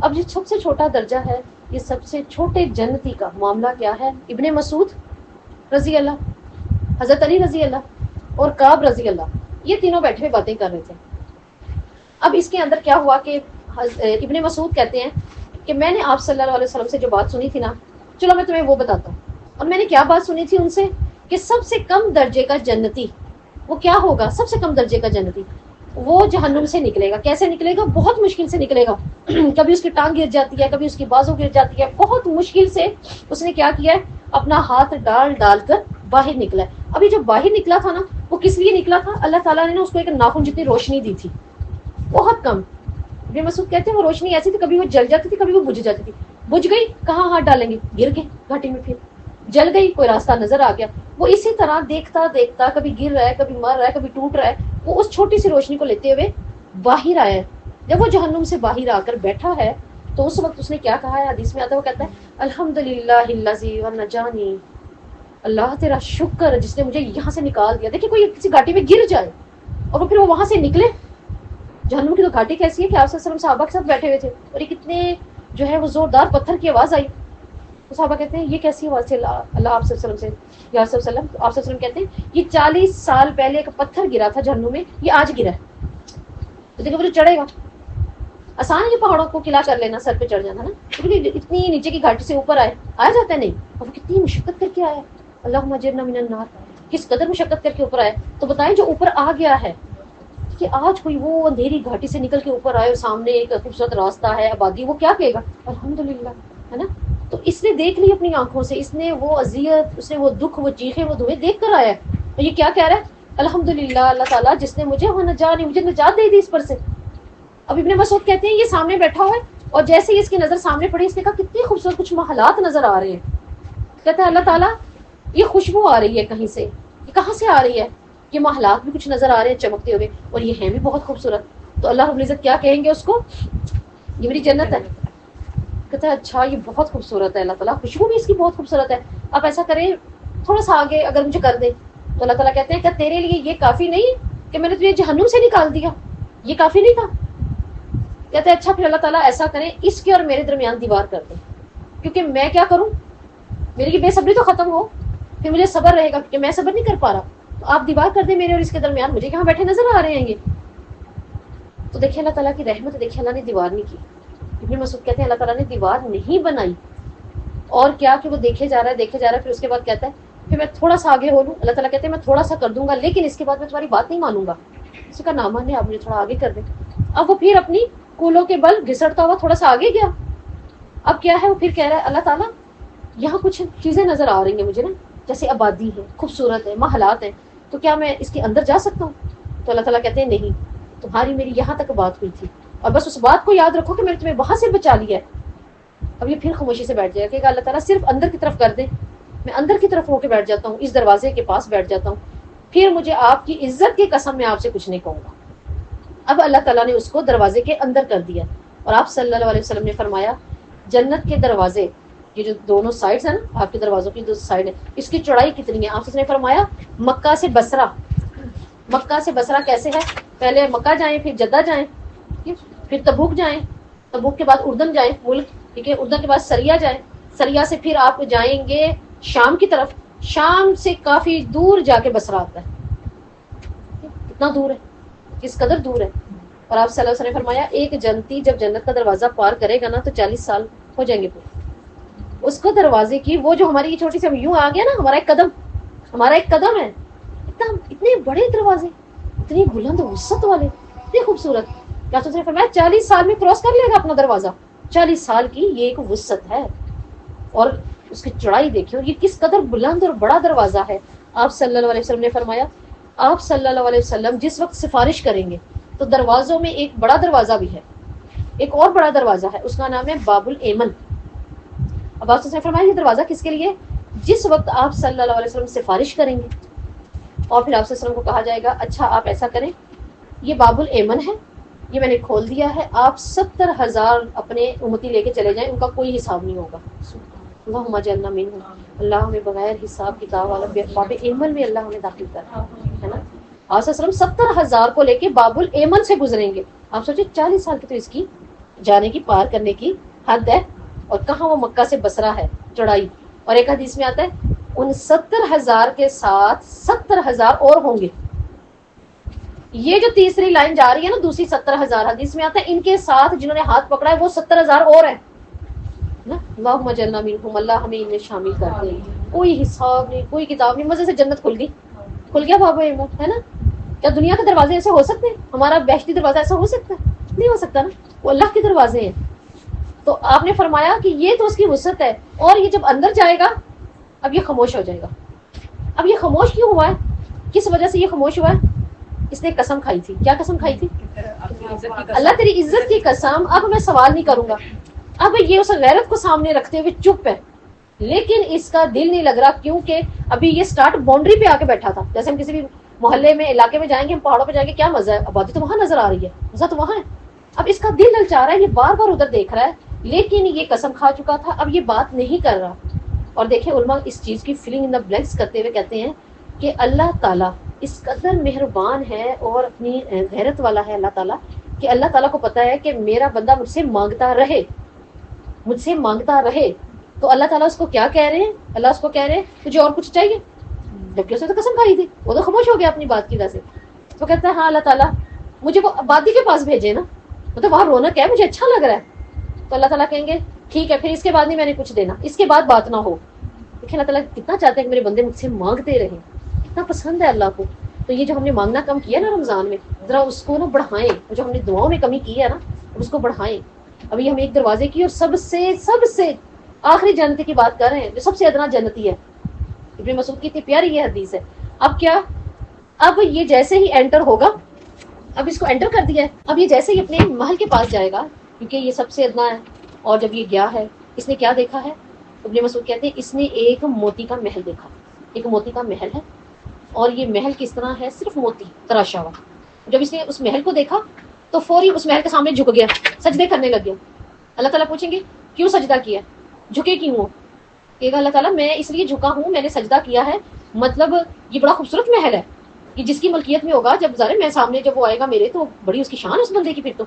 اب یہ سب سے چھوٹا درجہ ہے، یہ سب سے چھوٹے جنتی کا معاملہ کیا ہے؟ ابن مسعود رضی اللہ، حضرت علی رضی اللہ اور کعب رضی اللہ، یہ تینوں بیٹھے ہوئے باتیں کر رہے تھے. اب اس کے اندر کیا ہوا کہ ابن مسعود کہتے ہیں کہ میں نے آپ صلی اللہ علیہ وسلم سے جو بات سنی تھی نا، چلو میں تمہیں وہ بتاتا ہوں. اور میں نے کیا بات سنی تھی ان سے کہ سب سے کم درجے کا جنتی وہ کیا ہوگا؟ سب سے کم درجے کا جنتی وہ جہنم سے نکلے گا. کیسے نکلے گا؟ بہت مشکل سے نکلے گا. کبھی اس کی ٹانگ گر جاتی ہے، کبھی اس کی بازو گر جاتی ہے، بہت مشکل سے اس نے کیا کیا ہے؟ اپنا ہاتھ ڈال ڈال کر باہر نکلا ہے. ابھی جو باہر نکلا تھا نا وہ کس لیے نکلا تھا؟ اللہ تعالیٰ نے اس کو ایک ناخن جتنی روشنی دی تھی، بہت کم. ابن مسعود کہتے ہیں وہ روشنی ایسی تھی، کبھی وہ جل جاتی تھی، کبھی وہ بجھ جاتی تھی. بجھ گئی، کہاں ہاتھ ڈالیں گے؟ گر گئے گھاٹی میں. پھر جل گئی، کوئی راستہ نظر آ گیا. وہ اسی طرح دیکھتا دیکھتا کبھی گر رہا ہے، کبھی مر رہا ہے، کبھی ٹوٹ رہا ہے. وہ اس چھوٹی سی روشنی کو لیتے ہوئے باہر آیا ہے. جب وہ جہنم سے باہر آ کر بیٹھا ہے تو اس وقت اس نے کیا کہا ہے؟ حدیث میں آتا ہے، وہ کہتا ہے الحمدللہ الذی ونجانی، اللہ تیرا شکر جس نے مجھے یہاں سے نکال دیا. دیکھیں کوئی کسی گھاٹی میں گر جائے اور وہ پھر وہ وہاں سے نکلے. جہنم کی تو گھاٹی کیسی ہے کہ آپ صلی اللہ علیہ وسلم صحابہ کے ساتھ بیٹھے ہوئے تھے اور یہ کتنے جو ہے وہ زوردار پتھر کی آواز آئی. تو صحابہ کہتے ہیں یہ کیسی آواز ہے اللہ آپ صلی اللہ علیہ وسلم سے، یا صلی اللہ علیہ وسلم. آپ صلی اللہ علیہ وسلم کہتے ہیں یہ 40 سال پہلے ایک پتھر گرا تھا جہنم میں، یہ آج گرا ہے. تو دیکھو وہ چڑھے گا، آسان ہے یہ پہاڑوں کو قلعہ کر لینا، سر پہ چڑھ جانا نا. اتنی نیچے کی گھاٹی سے اوپر آیا جاتا ہے نہیں. اور وہ کتنی مشقت کر کے آیا، اللہم اجرنا من النار، کس قدر مشقت کر کے اوپر آیا. تو بتائیں جو اوپر آ گیا ہے کہ آج کوئی وہ اندھیری گھاٹی سے نکل کے اوپر آئے اور سامنے ایک خوبصورت راستہ ہے، آبادی، وہ کیا کہے گا؟ الحمدللہ، ہے نا. تو اس نے دیکھ لی اپنی آنکھوں سے، اس نے وہ اذیت، اس نے وہ دکھ، وہ چیخیں، وہ دھویں دیکھ کر آیا ہے. اور یہ کیا کہہ رہا ہے؟ الحمدللہ اللہ تعالیٰ جس نے مجھے مجھے نجات دے دی اس پر سے. اب ابن مسعود کہتے ہیں یہ سامنے بیٹھا ہوا ہے اور جیسے ہی اس کی نظر سامنے پڑی اس نے کہا کتنی خوبصورت کچھ محلات نظر آ رہے ہیں. کہتا ہے اللہ تعالیٰ یہ خوشبو آ رہی ہے کہیں سے، یہ کہاں سے آ رہی ہے؟ یہ محلات بھی کچھ نظر آ رہے ہیں چمکتے ہوئے اور یہ ہیں بھی بہت خوبصورت. تو اللہ رب العزت کیا کہیں گے اس کو؟ یہ میری جنت ہے. کہتا ہے اچھا یہ بہت خوبصورت ہے اللہ تعالیٰ, خوشبو بھی اس کی بہت خوبصورت ہے, آپ ایسا کریں تھوڑا سا آگے اگر مجھے کر دیں. تو اللہ تعالیٰ کہتے ہیں کیا تیرے لیے یہ کافی نہیں کہ میں نے تجھے جہنم سے نکال دیا, یہ کافی نہیں تھا؟ کہتے ہیں اچھا پھر اللہ تعالیٰ ایسا کریں اس کے اور میرے درمیان دیوار کر دیں, کیونکہ میں کیا کروں, میری بے صبری تو ختم ہو, پھر مجھے صبر رہے گا کہ میں صبر نہیں کر پا رہا, تو آپ دیوار کر دیں میرے اور اس کے درمیان, مجھے کہاں بیٹھے نظر آ رہے ہیں یہ. تو دیکھیں اللہ تعالیٰ کی رحمت, دیکھیں اللہ نے دیوار نہیں کی. ابن مسعود کہتے ہیں اللہ تعالیٰ نے دیوار نہیں بنائی, اور کیا کہ وہ دیکھے جا رہا ہے, پھر اس کے بعد کہتا ہے پھر میں تھوڑا سا آگے ہو لوں. اللہ تعالیٰ کہتے ہیں میں تھوڑا سا کر دوں گا, لیکن اس کے بعد میں تمہاری بات نہیں مانوں گا. اس کا نام مانے, آپ مجھے تھوڑا آگے کر دیں. اب وہ پھر اپنی کولوں کے بل گھسڑتا ہوا تھوڑا سا آگے گیا. اب کیا ہے, وہ پھر کہہ رہا ہے اللہ تعالیٰ یہاں کچھ چیزیں نظر آ رہی ہیں مجھے نا, جیسے آبادی ہے, خوبصورت ہے, محلات ہیں, تو کیا میں اس کے اندر جا سکتا ہوں؟ تو اللہ تعالیٰ کہتے ہیں نہیں, تمہاری میری یہاں تک بات ہوئی تھی, اور بس اس بات کو یاد رکھو کہ میں نے تمہیں وہاں سے بچا لیا ہے. اب یہ پھر خاموشی سے بیٹھ جائے گا کہ اللہ تعالیٰ صرف اندر کی طرف کر دیں, میں اندر کی طرف ہو کے بیٹھ جاتا ہوں, اس دروازے کے پاس بیٹھ جاتا ہوں, پھر مجھے آپ کی عزت کی قسم میں آپ سے کچھ نہیں کہوں گا. اب اللہ تعالیٰ نے اس کو دروازے کے اندر کر دیا, اور آپ صلی اللہ علیہ وسلم نے فرمایا جنت کے دروازے, یہ جو دونوں سائڈز ہیں نا آپ کے دروازوں کی دو سائڈ ہے, اس کی چوڑائی کتنی ہے؟ آپ نے فرمایا مکہ سے بصرہ. مکہ سے بصرہ کیسے ہے؟ پہلے مکہ جائیں, پھر جدہ جائیں, پھر تبوک جائیں, تبوک کے بعد اردن جائیں ملک, ٹھیک ہے, اردن کے بعد سریا جائیں, سریا سے پھر آپ جائیں گے شام کی طرف, شام سے کافی دور جا کے بصرہ آتا ہے. کتنا دور ہے, کس قدر دور ہے. اور آپ صلی اللہ علیہ وسلم نے فرمایا ایک جنتی جب جنت کا دروازہ پار کرے گا نا تو 40 سال ہو جائیں گے پورے. اس کو دروازے کی وہ جو ہماری چھوٹی سی یوں آ گیا نا, ہمارا ایک قدم ہے, اتنے بڑے دروازے, اتنی بلند وسعت والے, اتنے خوبصورت. کیا نے فرمایا 40 سال میں کراس کر لے گا اپنا دروازہ. 40 سال کی یہ ایک وسعت ہے, اور اس کی چڑھائی دیکھیں, اور یہ کس قدر بلند اور بڑا دروازہ ہے. آپ صلی اللہ علیہ وسلم نے فرمایا آپ صلی اللہ علیہ وسلم جس وقت سفارش کریں گے تو دروازوں میں ایک بڑا دروازہ بھی ہے, ایک اور بڑا دروازہ ہے, اس کا نام ہے باب الایمن. اب آپ نے فرمایا یہ دروازہ کس کے لیے؟ جس وقت آپ صلی اللہ علیہ وسلم سفارش کریں گے, اور پھر آپ صلی اللہ علیہ وسلم کو کہا جائے گا اچھا آپ ایسا کریں, یہ باب الایمن ہے, یہ میں نے کھول دیا ہے, آپ 70,000 اپنے امتی لے کے چلے جائیں, ان کا کوئی حساب نہیں ہوگا. اللہم اجعلنا منہم, اللہ ہمیں بغیر حساب کتاب والا باب ایمن میں اللہ ہمیں داخل کر, ہے نا. آپ صلی اللہ علیہ وسلم 70,000 کو لے کے باب الایمن سے گزریں گے. آپ سوچیں 40 سال کی تو اس کی جانے کی, پار کرنے کی حد ہے, اور کہاں وہ مکہ سے بصرہ ہے چڑھائی. اور ایک حدیث میں آتا ہے ان 70,000 کے ساتھ 70,000 اور ہوں گے. یہ جو تیسری لائن جا رہی ہے نا, دوسری 70,000, حدیث میں آتا ہے ان کے ساتھ جنہوں نے ہاتھ پکڑا ہے وہ 70,000 اور ہیں نا. اللہم اجعلنا منہم, اللہ ہمیں ان میں شامل کر دے. کوئی حساب نہیں, کوئی کتاب نہیں, مزے سے جنت کھل گیا باب ایمن, ہے نا. کیا دنیا کے دروازے ایسے ہو سکتے ہیں؟ ہمارا بہشتی دروازہ ایسا ہو سکتا ہے؟ نہیں ہو سکتا نا, وہ اللہ کے دروازے ہیں. تو آپ نے فرمایا کہ یہ تو اس کی وسعت ہے, اور یہ جب اندر جائے گا اب یہ خاموش ہو جائے گا. اب یہ خاموش کیوں ہوا ہے, کس وجہ سے یہ خاموش ہوا ہے؟ اس نے قسم کھائی تھی. کیا قسم کھائی تھی؟ اللہ تیری عزت کی قسم, اب میں سوال نہیں کروں گا. اب یہ اس غیرت کو سامنے رکھتے ہوئے چپ ہے, لیکن اس کا دل نہیں لگ رہا, کیونکہ ابھی یہ سٹارٹ باؤنڈری پہ آ کے بیٹھا تھا. جیسے ہم کسی بھی محلے میں, علاقے میں جائیں گے, ہم پہاڑوں پہ جائیں گے, کیا مزہ ہے, آبادی تو وہاں نظر آ رہی ہے, مزہ تو وہاں ہے. اب اس کا دل للچا رہا ہے, یہ بار بار ادھر دیکھ رہا ہے, لیکن یہ قسم کھا چکا تھا, اب یہ بات نہیں کر رہا. اور دیکھیں علماء اس چیز کی فلنگ ان دا بلینکس کرتے ہوئے کہتے ہیں کہ اللہ تعالیٰ اس قدر مہربان ہے اور اپنی غیرت والا ہے اللہ تعالیٰ, کہ اللہ تعالیٰ کو پتا ہے کہ میرا بندہ مجھ سے مانگتا رہے. تو اللہ تعالیٰ اس کو کیا کہہ رہے ہیں؟ اللہ اس کو کہہ رہے ہیں تجھے اور کچھ چاہیے, جبکہ اس نے تو قسم کھائی تھی, وہ تو خاموش ہو گیا اپنی بات کی وجہ سے. تو کہتا ہے ہاں اللہ تعالیٰ مجھے وہ آبادی کے پاس بھیجے نا, مطلب وہاں رونق ہے, مجھے اچھا لگ رہا ہے. تو اللہ تعالیٰ کہیں گے ٹھیک ہے, پھر اس کے بعد نہیں میں نے کچھ دینا, اس کے بعد بات نہ ہو. دیکھیں اللہ تعالیٰ کتنا چاہتے ہیں کہ میرے بندے مجھ سے مانگتے رہیں, کتنا پسند ہے اللہ کو. تو یہ جو ہم نے مانگنا کم کیا نا رمضان میں, ذرا اس کو نا بڑھائیں. جو ہم نے دعاؤں میں کمی کی ہے نا, اس کو بڑھائیں. ابھی ہم ایک دروازے کی اور سب سے آخری جنتی کی بات کر رہے ہیں, جو سب سے ادنا جنتی ہے. ابن مسعود کی اتنی پیاری یہ حدیث ہے. اب کیا, اب یہ جیسے ہی انٹر ہوگا, اب اس کو انٹر کر دیا ہے, اب یہ جیسے ہی اپنے محل کے پاس جائے گا, کیونکہ یہ سب سے ادنا ہے, اور جب یہ گیا ہے اس نے کیا دیکھا ہے؟ ابن مسعود کہتے ہیں اس نے ایک موتی کا محل دیکھا. ایک موتی کا محل ہے, اور یہ محل کس طرح ہے؟ صرف موتی تراشا ہوا. جب اس نے اس محل کو دیکھا تو فوری اس محل کے سامنے جھک گیا, سجدے کرنے لگ گیا. اللہ تعالیٰ پوچھیں گے کیوں سجدہ کیا, جھکے کیوں ہو؟ کہ اللہ تعالیٰ میں اس لیے جھکا ہوں, میں نے سجدہ کیا ہے, مطلب یہ بڑا خوبصورت محل ہے, یہ جس کی ملکیت میں ہوگا, جب ظاہر میں سامنے جب وہ آئے گا میرے, تو بڑی اس کی شان ہے اس بندے کی, پھر تو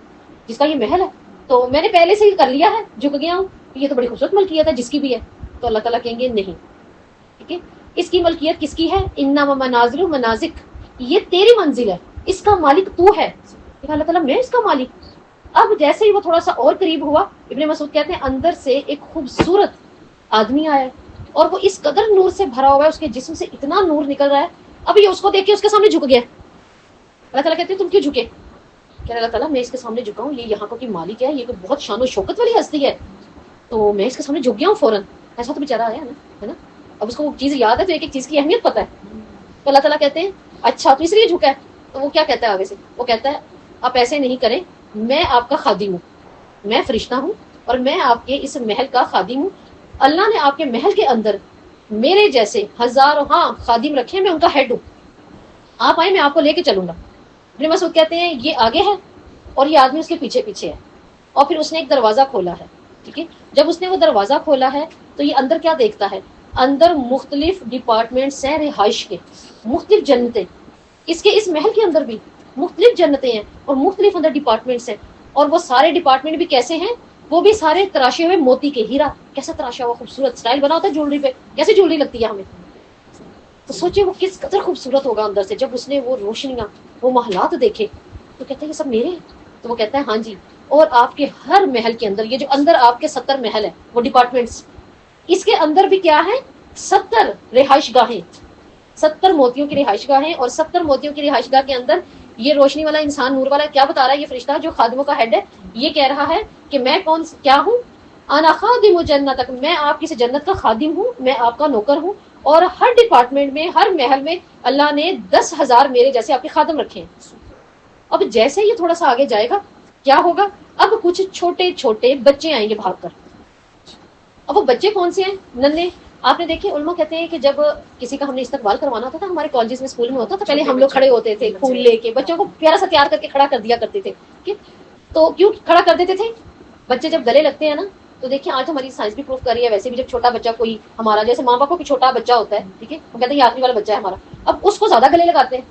جس کا یہ محل ہے, تو میں نے پہلے سے ہی کر لیا ہے, جھک گیا ہوں, یہ تو بڑی خوبصورت ملکیت ہے جس کی بھی ہے. تو اللہ تعالیٰ کہیں گے نہیں, ٹھیک ہے, اس کی ملکیت کس کی ہے؟ انما منازل و منازک, یہ تیری منزل ہے, اس کا مالک تو ہے. اللہ تعالیٰ میں اس کا مالک. اب جیسے ہی وہ تھوڑا سا اور قریب ہوا, ابن مسعود کہتے ہیں اندر سے ایک خوبصورت آدمی آیا, اور وہ اس قدر نور سے بھرا ہوا ہے, اس کے جسم سے اتنا نور نکل رہا ہے. اب یہ اس کو دیکھ کے اس کے سامنے جھک گیا. اللہ تعالیٰ کہتے ہیں تم کیوں جھکے؟ کہ اللہ تعالیٰ میں اس کے سامنے جھکا ہوں, یہ یہاں کا کوئی مالک ہے, یہ کوئی بہت شان و شوکت والی ہستی ہے, تو میں اس کے سامنے جھک گیا ہوں فوراً. ایسا تو بیچارہ آیا ہے نا, اب اس کو وہ چیز یاد ہے, تو ایک ایک چیز کی اہمیت پتہ ہے. تو اللہ تعالیٰ کہتے ہیں اچھا تو اس لیے جھکا ہے. تو وہ کیا کہتا ہے آگے سے؟ وہ کہتا ہے آپ ایسے نہیں کریں, میں آپ کا خادم ہوں, میں فرشتہ ہوں, اور میں آپ کے اس محل کا خادم ہوں. اللہ نے آپ کے محل کے اندر میرے جیسے ہزاروں خادم رکھے, میں ان کا ہیڈ ہوں, آپ آئیں میں آپ کو لے کے چلوں گا. ابن مسعود کہتے ہیں یہ آگے ہے اور یہ آدمی اس کے پیچھے پیچھے ہے, اور پھر اس نے ایک دروازہ کھولا ہے. ٹھیک ہے, جب اس نے وہ دروازہ کھولا ہے تو یہ اندر کیا دیکھتا ہے؟ اندر مختلف ڈپارٹمنٹس ہیں رہائش کے, مختلف جنتیں, اس کے اس محل کے اندر بھی مختلف جنتیں ہیں اور مختلف اندر ڈپارٹمنٹس ہیں, اور وہ سارے ڈپارٹمنٹ بھی کیسے ہیں؟ وہ بھی سارے تراشے ہوئے موتی کے, ہیرا کیسا تراشا ہوا خوبصورت اسٹائل بنا ہوتا ہے جولری پہ, کیسے جولری لگتی ہے ہمیں. تو سوچے وہ کس قدر خوبصورت ہوگا اندر سے. جب اس نے وہ روشنیاں, وہ محلات دیکھے, تو کہتے ہیں یہ سب میرے ہیں. تو وہ کہتا ہے ہاں جی, اور آپ کے ہر محل کے اندر, یہ جو اندر آپ کے 70 محل ہیں وہ ڈپارٹمنٹس, اس کے اندر بھی کیا ہے؟ 70 رہائش گاہیں, 70 موتیوں کی رہائش گاہیں, اور 70 موتیوں کی رہائش گاہ کے اندر یہ روشنی والا انسان, نور والا, کیا بتا رہا ہے یہ فرشتہ جو خادموں کا ہیڈ ہے؟ یہ کہہ رہا ہے کہ میں کیا ہوں؟ انا خادم جنتک, میں آپ کی جنت کا خادم ہوں, میں آپ کا نوکر ہوں, اور ہر ڈپارٹمنٹ میں, ہر محل میں اللہ نے 10,000 میرے جیسے آپ کے خادم رکھے ہیں. اب جیسے یہ تھوڑا سا آگے جائے گا کیا ہوگا؟ اب کچھ چھوٹے چھوٹے بچے آئیں گے بھاگ کر. اب وہ بچے کون سے ہیں؟ ننھے. آپ نے دیکھے علماء کہتے ہیں کہ جب کسی کا ہم نے استقبال کروانا ہوتا تھا, ہمارے کالجز میں اسکول میں ہوتا تھا, پہلے ہم لوگ کھڑے ہوتے تھے پھول لے کے, بچوں کو پیارا سا تیار کر کے کھڑا کر دیا کرتے تھے. تو کیوں کھڑا کر دیتے تھے؟ بچے جب گلے لگتے ہیں نا, تو دیکھیں آج ہماری سائنس بھی پروف کر رہی ہے, ویسے بھی جب چھوٹا بچہ کوئی ہمارا, جیسے ماں باپ کو کوئی چھوٹا بچہ ہوتا ہے, ٹھیک ہے, وہ کہتے ہیں یہ آخری والا بچہ ہے ہمارا, اب اس کو زیادہ گلے لگاتے ہیں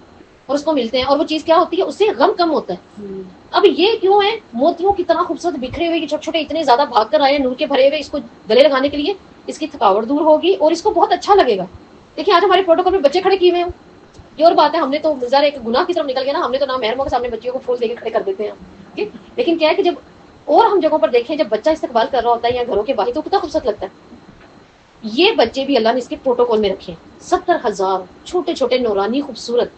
اور اس کو ملتے ہیں, اور وہ چیز کیا ہوتی ہے, اس سے غم کم ہوتا ہے. اب یہ کیوں ہے؟ موتیوں کی طرح خوبصورت بکھرے ہوئے, چھوٹے چھوٹے اتنے زیادہ بھاگ کر آئے نور کے بھرے ہوئے, اس کو گلے لگانے کے لیے. اس کی تھکاوٹ دور ہوگی اور اس کو بہت اچھا لگے گا. دیکھیں آج ہمارے پروٹوکول میں بچے کھڑے کیے ہوئے ہیں, یہ اور بات ہے, ہم نے تو ذرا ایک گناہ کی طرف نکل گیا نا, ہم نے تو نام محرموں کے سامنے بچیوں کو پھول دے کے کھڑے کر دیتے ہیں. لیکن کیا ہے کہ جب اور ہم جگہوں پر دیکھیں, جب بچہ استقبال کر رہا ہوتا ہے یا گھروں کے باہر, تو کتنا خوبصورت لگتا ہے. یہ بچے بھی اللہ نے اس کے پروٹوکول میں رکھے ہیں, 70,000 چھوٹے چھوٹے نورانی خوبصورت,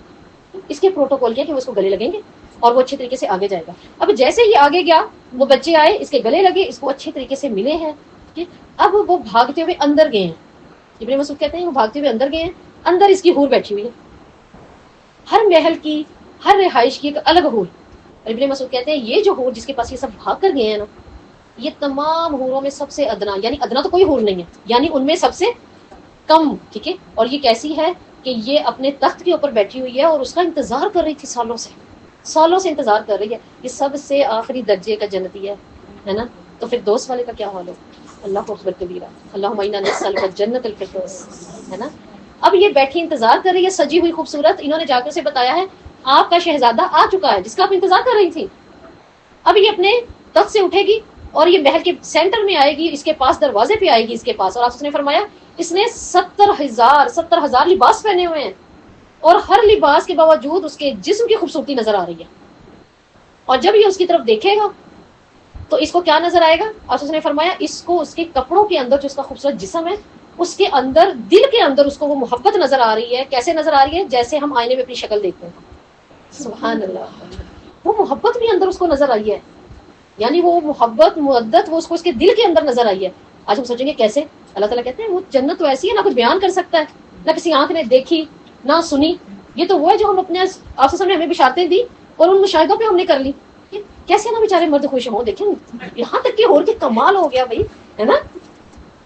اس کے پروٹوکول کیا کہ وہ اس کو گلے لگیں گے اور وہ اچھے طریقے سے آگے جائے گا. اب جیسے ہی آگے گیا, وہ بچے آئے, اس کے گلے لگے, اس کو اچھے طریقے سے ملے ہیں. اب وہ بھاگتے ہوئے اندر گئے ہیں. ابن مسعود کہتے ہیں وہ بھاگتے ہوئے اندر گئے ہیں, اندر اس کی حور بیٹھی ہوئی ہے, ہر محل کی, ہر رہائش کی ایک الگ حور. اور ابن مسعود کہتے ہیں یہ جو حور جس کے پاس یہ سب بھاگ کر گئے ہیں نا, یہ تمام حوروں میں سب سے ادنا, یعنی ادنا تو کوئی حور نہیں ہے, یعنی ان میں سب سے کم. ٹھیک ہے, اور یہ کیسی ہے کہ یہ اپنے تخت کے اوپر بیٹھی ہوئی ہے اور اس کا انتظار کر رہی تھی, سالوں سے انتظار کر رہی ہے. یہ سب سے آخری درجے کا جنتی ہے نا. تو پھر دوست والے کا کیا حال ہو؟ اللہ اکبر کبیرہ, اللہم انا نسألک الجنۃ الفردوس, ہے نا. اب یہ بیٹھی انتظار کر رہی ہے, سجی ہوئی خوبصورت. انہوں نے جا کر اسے بتایا ہے آپ کا شہزادہ آ چکا ہے, جس کا آپ انتظار کر رہی تھی. اب یہ اپنے تخت سے اٹھے گی اور یہ محل کے سینٹر میں آئے گی, اس کے پاس دروازے پہ آئے گی, اس کے پاس. اور آپ نے فرمایا اس نے 70,000 لباس پہنے ہوئے ہیں, اور ہر لباس کے باوجود اس کے جسم کی خوبصورتی نظر آ رہی ہے. اور جب یہ اس کی طرف دیکھے گا تو اس کو کیا نظر آئے گا؟ اور اس نے فرمایا اس کو اس کے کپڑوں کے اندر جو اس کا خوبصورت جسم ہے, اس کے اندر, دل کے اندر اس کو وہ محبت نظر آ رہی ہے. کیسے نظر آ رہی ہے؟ جیسے ہم آئینے میں اپنی شکل دیکھتے ہیں. سبحان اللہ, وہ محبت بھی اندر اس کو نظر آئی ہے, یعنی وہ محبت مودت وہ اس کے دل کے اندر نظر آئی ہے. آج ہم سوچیں گے کیسے؟ اللہ تعالیٰ کہتے ہیں وہ جنت تو ایسی ہے, نہ کچھ بیان کر سکتا ہے, نہ کسی آنکھ نے دیکھی نہ سنی. یہ تو وہ ہے جو ہم اپنے آپ سے ہمیں بشارتیں دی اور ان مشاہدوں پہ ہم نے کر لی. کیسے نا بیچارے مرد خوش ہوں, دیکھیں یہاں تک کہ اور کے کمال ہو گیا بھائی, ہے نا.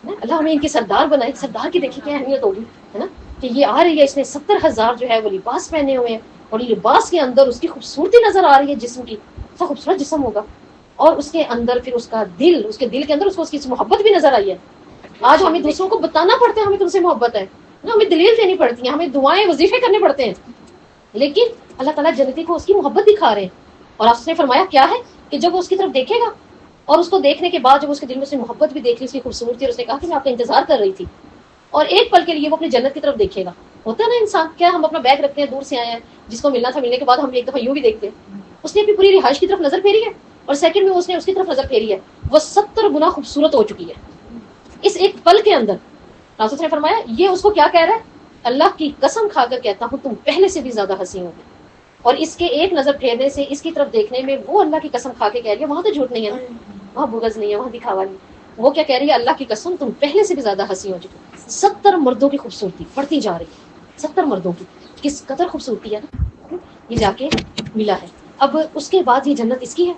اللہ ہمیں ان کی سردار بنائے, سردار کی دیکھیں کیا اہمیت ہوگی, ہے نا. کہ یہ آ رہی ہے, اس نے 70,000 جو ہے وہ لباس پہنے ہوئے ہیں, اور لباس کے اندر اس کی خوبصورتی نظر آ رہی ہے, جسم کی, اتنا خوبصورت جسم ہوگا. اور اس کے اندر پھر اس کا دل، اس کے دل کے اندر اس کو اس کی محبت بھی نظر آئی ہے. آج ہمیں دوسروں کو بتانا پڑتا ہے ہمیں تم سے محبت ہے نا، ہمیں دلیل دینی پڑتی ہے، ہمیں دعائیں وظیفے کرنے پڑتے ہیں، لیکن اللہ تعالیٰ جنتی کو اس کی محبت دکھا رہے ہیں. اور آپ نے فرمایا کیا ہے کہ جب وہ اس کی طرف دیکھے گا اور اس کو دیکھنے کے بعد جب اس کے دل میں اس نے محبت بھی دیکھ لی، اس کی خوبصورتی، اور اس نے کہا کہ میں آپ کا انتظار کر رہی تھی، اور ایک پل کے لیے وہ اپنی جنت کی طرف دیکھے گا. ہوتا ہے نا انسان، کیا ہم اپنا بیگ رکھتے ہیں، دور سے آئے ہیں، جس کو ملنا تھا ملنے کے بعد ہم ایک دفعہ یوں بھی دیکھتے ہیں. اس نے اپنی پوری رہائش کی طرف نظر پھیری ہے، اور سیکنڈ میں اس نے اس کی طرف نظر پھیری ہے، وہ 70 گنا خوبصورت ہو چکی ہے اس ایک پل کے اندر. رسول نے فرمایا یہ اس کو کیا کہہ رہا ہے، اللہ کی قسم کھا کر کہتا ہوں تم پہلے سے بھی زیادہ حسین ہو. اور اس کے ایک نظر پھیرنے سے، اس کی طرف دیکھنے میں، وہ اللہ کی قسم کھا کے کہہ رہی ہے، وہاں تو جھوٹ نہیں ہے نا، وہاں بغض نہیں ہے، وہاں دکھاوا نہیں. وہ کیا کہہ رہی ہے، اللہ کی قسم تم پہلے سے بھی زیادہ حسین ہو چکی. 70 مردوں کی خوبصورتی بڑھتی جا رہی ہے، 70 مردوں کی، کس قدر خوبصورتی ہے نا. یہ جا کے ملا ہے. اب اس کے بعد یہ جنت اس کی ہے.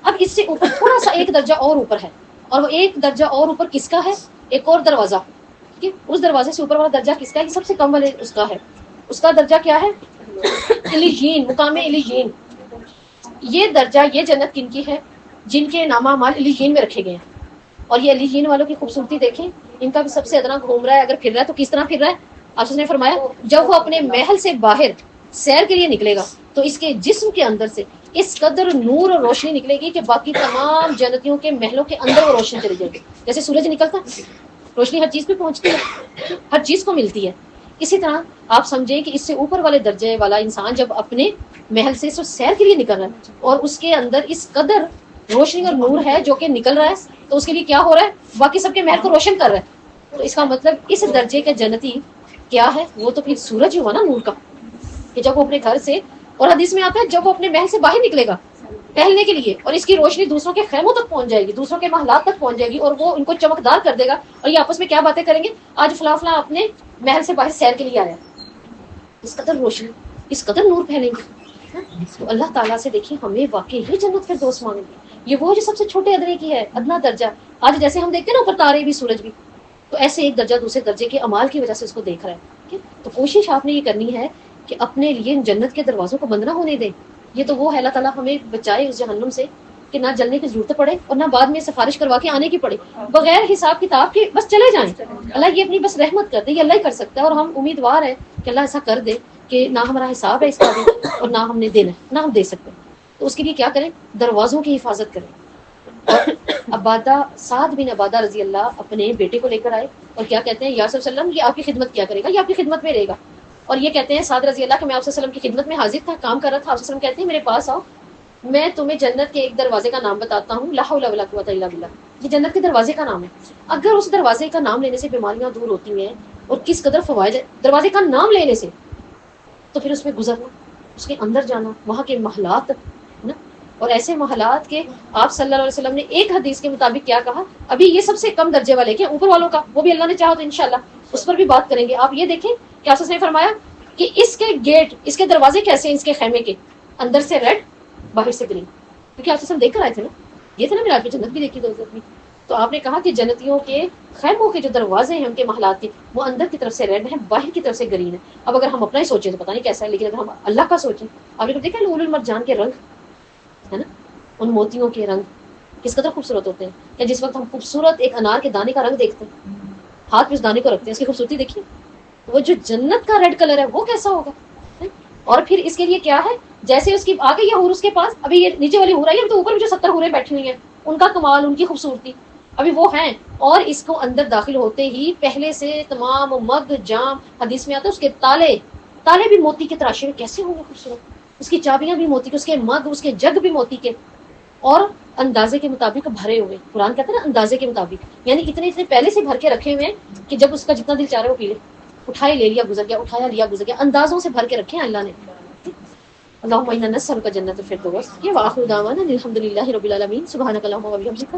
اب اس سے اوپر تھوڑا سا ایک درجہ اور اوپر ہے، اور وہ ایک درجہ اور اوپر کس کا ہے، ایک اور دروازہ. ٹھیک ہے، اس دروازے سے اوپر والا درجہ کس کا ہے، یہ سب سے کم والے اس کا ہے. اس کا درجہ کیا ہے، علیین، مقام علیین. یہ درجہ، یہ جنت کن کی ہے، جن کے نام اعمال علیین میں رکھے گئے ہیں. اور یہ علیین والوں کی خوبصورتی دیکھیں، ان کا بھی سب سے ادنا گھوم رہا ہے، اگر پھر رہا ہے تو کس طرح پھر رہا ہے. آپ نے فرمایا جب وہ اپنے محل سے باہر سیر کے لیے نکلے گا تو اس کے جسم کے اندر سے اس قدر نور اور روشنی نکلے گی کہ باقی تمام جنتیوں کے محلوں کے اندر وہ روشنی چلی جائے گی. جیسے سورج نکلتا ہے، روشنی ہر چیز پہ پہنچتی ہے، ہر چیز کو ملتی ہے. اسی طرح آپ سمجھیں کہ اس سے اوپر والے درجے والا انسان جب اپنے محل سے سیر کے لیے نکل رہا ہے اور اس کے اندر اس قدر روشنی اور نور ہے جو کہ نکل رہا ہے، تو اس کے لیے کیا ہو رہا ہے، باقی سب کے محل کو روشن کر رہا ہے. تو اس کا مطلب اس درجے کا جنتی کیا ہے، وہ تو پھر سورج ہی ہوا نا نور کا، کہ جب وہ اپنے گھر سے، اور حدیث میں آتا ہے جب وہ اپنے محل سے باہر نکلے گا ٹہلنے کے لیے، اور اس کی روشنی دوسروں کے خیموں تک پہنچ جائے گی، دوسروں کے محلات تک پہنچ جائے گی، اور وہ ان کو چمکدار کر دے گا، اور یہ آپس میں کیا باتیں کریں گے، آج فلاں فلاں اپنے محل سے باہر سیر کے لیے آیا. اس قدر روشنی، اس قدر نور پھیلیں گے. تو اللہ تعالیٰ سے دیکھیں ہمیں واقعی ہی جنت پھر دوست مانگیں گے. یہ وہ جو سب سے چھوٹے ادنے کی ہے، ادنا درجہ. آج جیسے ہم دیکھتے ہیں نا اوپر تارے بھی، سورج بھی، تو ایسے ایک درجہ دوسرے درجے کے اعمال کی وجہ سے اس کو دیکھ رہا ہے. ٹھیک ہے، تو کوشش آپ نے یہ کرنی ہے کہ اپنے لیے جنت کے دروازوں کو بند نہ ہونے دیں. یہ تو وہ ہے، اللہ تعالیٰ ہمیں بچائے اس جہنم سے کہ نہ جلنے کی ضرورت پڑے اور نہ بعد میں سفارش کروا کے آنے کی پڑے، بغیر حساب کتاب کے بس چلے جائیں. اللہ یہ اپنی بس رحمت کر دے، یہ اللہ ہی کر سکتا ہے، اور ہم امیدوار ہیں کہ اللہ ایسا کر دے کہ نہ ہمارا حساب ہے اس کا بھی، اور نہ ہم نے دینا ہے، نہ ہم دے سکتے. تو اس کے لیے کیا کریں، دروازوں کی حفاظت کریں. اور عبادہ، سعد بن عبادہ رضی اللہ اپنے بیٹے کو لے کر آئے اور کیا کہتے ہیں، یا صلی اللہ علیہ وسلم یہ آپ کی خدمت کیا کرے گا، یہ آپ کی خدمت میں رہے گا. اور یہ کہتے ہیں سعد رضی اللہ کہ میں آپ صلی اللہ علیہ وسلم کی خدمت میں حاضر تھا، کام کر رہا تھا. آپ صلی اللہ علیہ وسلم کہتے ہیں میرے پاس آؤ، میں تمہیں جنت کے ایک دروازے کا نام بتاتا ہوں، لا حول ولا قوت الا باللہ. یہ جنت کے دروازے کا نام ہے. اگر اس دروازے کا نام لینے سے بیماریاں دور ہوتی ہیں، اور کس قدر فوائد دروازے کا نام لینے سے، تو پھر اس میں گزرنا، اس کے اندر جانا، وہاں کے محلات نا، اور ایسے محلات کے آپ صلی اللہ علیہ وسلم نے ایک حدیث کے مطابق کیا کہا. ابھی یہ سب سے کم درجے والے کے اوپر والوں کا، وہ بھی اللہ نے چاہا تو انشاءاللہ اس پر بھی بات کریں گے. آپ یہ دیکھیں کہ آپ نے فرمایا کہ اس کے گیٹ، اس کے دروازے کیسے ہیں، اس کے خیمے کے اندر سے ریڈ، باہر سے گرین. کیونکہ آپ سب دیکھ کر آئے تھے نا، یہ تھے نا میرا، آپ کی جنت بھی دیکھی دوزخ بھی. تو آپ نے کہا کہ جنتیوں کے خیموں کے جو دروازے ہیں ان کے محلات کے، وہ اندر کی طرف سے ریڈ ہیں، باہر کی طرف سے گرین ہے. اب اگر ہم اپنا ہی سوچیں تو پتہ نہیں کیسا ہے، لیکن اگر ہم اللہ کا سوچیں، آپ نے دیکھا لؤلؤ المرجان کے رنگ ہے نا، ان موتیوں کے رنگ کس قدر خوبصورت ہوتے ہیں. کہ جس وقت ہم خوبصورت ایک انار کے دانے کا رنگ دیکھتے ہیں، ہاتھ پہ اس دانے کو رکھتے ہیں، اس کی خوبصورتی دیکھیے. وہ جو جنت کا ریڈ کلر ہے وہ کیسا ہوگا. اور پھر اس کے لیے کیا ہے، جیسے اس کی آگے یہ حور اس کے پاس، ابھی یہ نیچے والی حور آئی ہے، تو اوپر بھی جو 70 حوریں بیٹھی ہوئی ہیں، ان کا کمال، ان کی خوبصورتی ابھی وہ ہیں. اور اس کو اندر داخل ہوتے ہی پہلے سے تمام مگ جام، حدیث میں آتا ہے اس کے تالے بھی موتی کے تراشے ہوئے، کیسے ہوں گے خوبصورت. اس کی چابیاں بھی موتی کے، اس کے مگ، اس کے جگ بھی موتی کے، اور اندازے کے مطابق بھرے ہوئے. قرآن کہتا ہے نا اندازے کے مطابق، یعنی اتنے پہلے سے بھر کے رکھے ہوئے ہیں کہ جب اس کا جتنا دل چاہ رہا ہے وہ پی لے. اٹھائے لے لیا گزر گیا، اٹھایا لیا گزر گیا، اندازوں سے بھر کے رکھے ہیں اللہ نے. اللهم انا نسألك جنة الفردوس. وآخر دعوانا الحمد لله رب العالمين. سبحانك اللهم وبحمدك